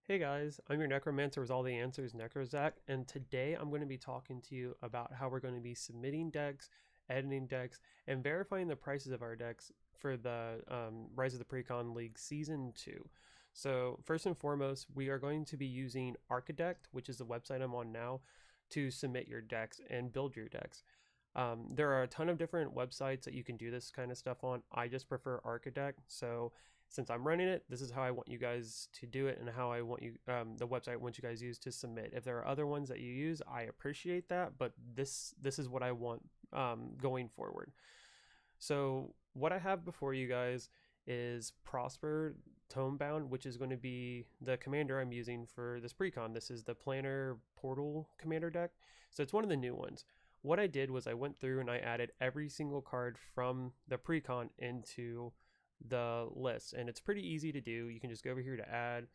Hey guys, I'm your Necromancer with all the answers, Necrozak, and today I'm going to be talking to you about how we're going to be submitting decks, editing decks, and verifying the prices of our decks for the Rise of the Precon League Season 2. So first and foremost, we are going to be using Archidekt, which is the website I'm on now, to submit your decks and build your decks. There are a ton of different websites that you can do this kind of stuff on. I just prefer Archidekt, so since I'm running it, this is how I want you guys to do it and how I want you, the website I want you guys use to submit. If there are other ones that you use, I appreciate that, but this is what I want going forward. So what I have before you guys is Prosper Tomebound, which is going to be the commander I'm using for this precon. This is the Planner Portal commander deck. So it's one of the new ones. What I did was I went through and I added every single card from the precon into the list, and it's pretty easy to do. You can just go over here to add.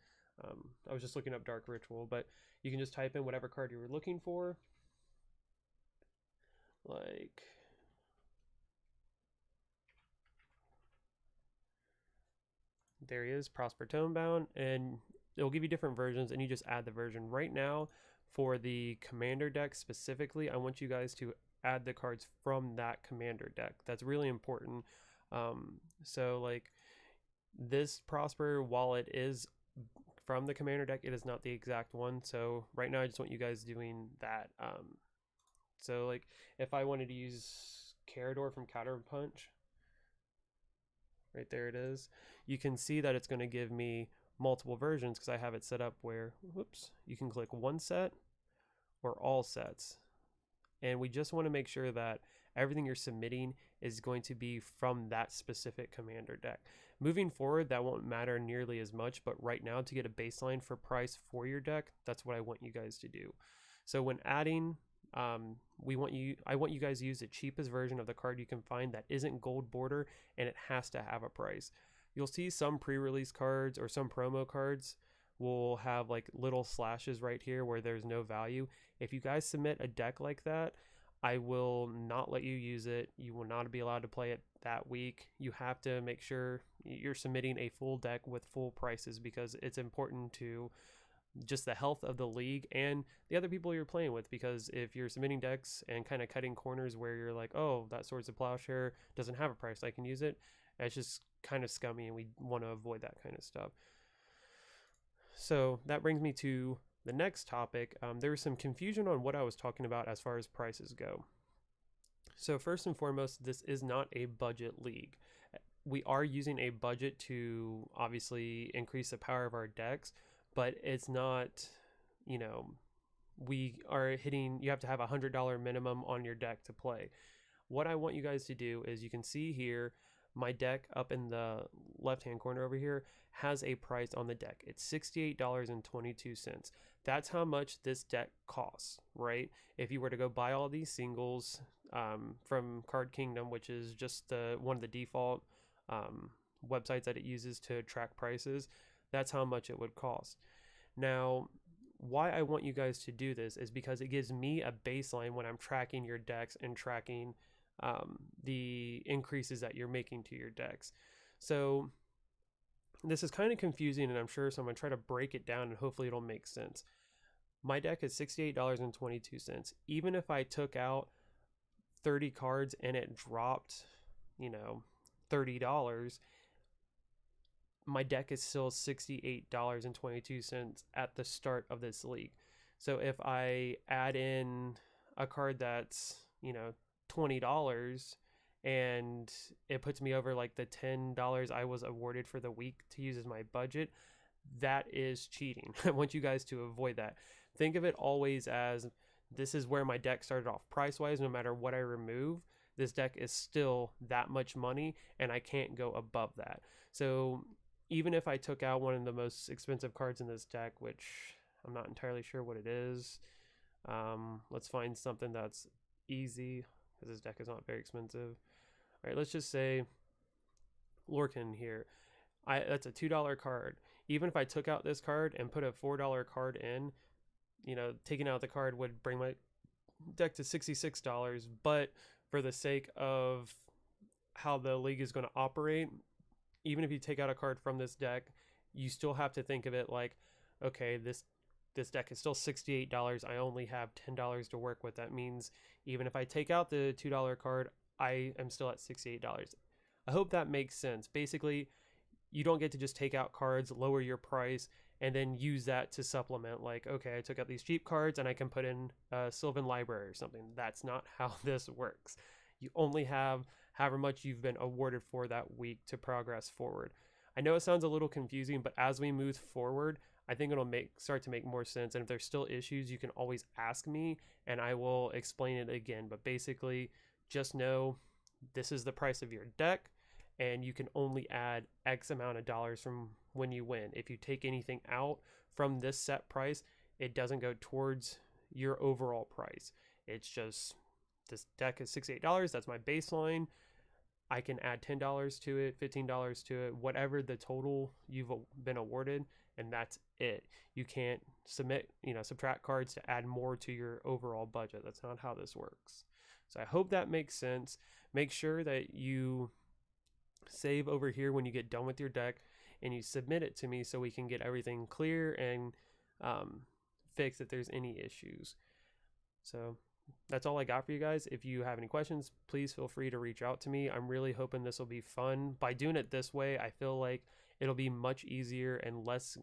I was just looking up Dark Ritual, but you can just type in whatever card you were looking for. Like, there he is, Prosper Tomebound, and it'll give you different versions, and you just add the version. Right now, for the commander deck specifically, I want you guys to add the cards from that commander deck. That's really important. So like this Prosper, while it is from the commander deck, it is not the exact one. So right now I just want you guys doing that. So like if I wanted to use Carador from Counterpunch, right there it is, you can see that it's going to give me multiple versions because I have it set up where, whoops, you can click one set or all sets. And we just want to make sure that everything you're submitting is going to be from that specific commander deck. Moving forward, that won't matter nearly as much, but right now to get a baseline for price for your deck, that's what I want you guys to do. So when adding, I want you guys to use the cheapest version of the card you can find that isn't gold border, and it has to have a price. You'll see some pre-release cards or some promo cards will have like little slashes right here where there's no value. If you guys submit a deck like that, I will not let you use it. You will not be allowed to play it that week. You have to make sure you're submitting a full deck with full prices because it's important to just the health of the league and the other people you're playing with. Because if you're submitting decks and kind of cutting corners where you're like, oh, that Swords of Plowshare doesn't have a price, I can use it, it's just kind of scummy, and we want to avoid that kind of stuff. So that brings me to the next topic. There was some confusion on what I was talking about as far as prices go. So first and foremost, this is not a budget league. We are using a budget to obviously increase the power of our decks, but it's not, you know, we are hitting, you have to have $100 minimum on your deck to play. What I want you guys to do is, you can see here, my deck up in the left hand corner over here has a price on the deck. It's $68.22. That's how much this deck costs, right? If you were to go buy all these singles from Card Kingdom, which is just one of the default websites that it uses to track prices, that's how much it would cost. Now, why I want you guys to do this is because it gives me a baseline when I'm tracking your decks and tracking the increases that you're making to your decks. So this is kind of confusing, and I'm sure, so I'm going to try to break it down and hopefully it'll make sense. My deck is $68.22. Even if I took out 30 cards and it dropped, you know, $30, my deck is still $68.22 at the start of this league. So if I add in a card that's, you know, $20 and it puts me over like the $10 I was awarded for the week to use as my budget, that is cheating. I want you guys to avoid that. Think of it always as, this is where my deck started off price wise. No matter what I remove, this deck is still that much money and I can't go above that. So even if I took out one of the most expensive cards in this deck, which I'm not entirely sure what it is, let's find something that's easy, because this deck is not very expensive. All right, let's just say Lorcan here. That's a $2 card. Even if I took out this card and put a $4 card in, you know, taking out the card would bring my deck to $66. But for the sake of how the league is going to operate, even if you take out a card from this deck, you still have to think of it like, okay, this deck is still $68. I only have $10 to work with. That means even if I take out the $2 card, I am still at $68. I hope that makes sense. Basically, you don't get to just take out cards, lower your price, and then use that to supplement. Like, okay, I took out these cheap cards and I can put in a Sylvan Library or something. That's not how this works. You only have however much you've been awarded for that week to progress forward. I know it sounds a little confusing, but as we move forward, I think it'll start to make more sense. And if there's still issues, you can always ask me and I will explain it again. But basically, just know this is the price of your deck, and you can only add X amount of dollars from when you win. If you take anything out from this set price, it doesn't go towards your overall price. It's just this deck is $68. That's my baseline. I can add $10 to it, $15 to it, whatever the total you've been awarded, and that's it. You can't subtract cards to add more to your overall budget. That's not how this works. So I hope that makes sense. Make sure that you save over here when you get done with your deck and you submit it to me so we can get everything clear and fix if there's any issues. So that's all I got for you guys. If you have any questions, please feel free to reach out to me. I'm really hoping this will be fun. By doing it this way, I feel like it'll be much easier and less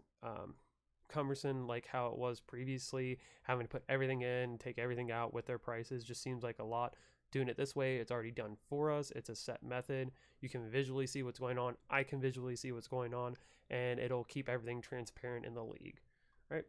cumbersome like how it was previously. Having to put everything in, take everything out with their prices just seems like a lot. Doing it this way, it's already done for us. It's a set method. You can visually see what's going on. I can visually see what's going on, and it'll keep everything transparent in the league. All right.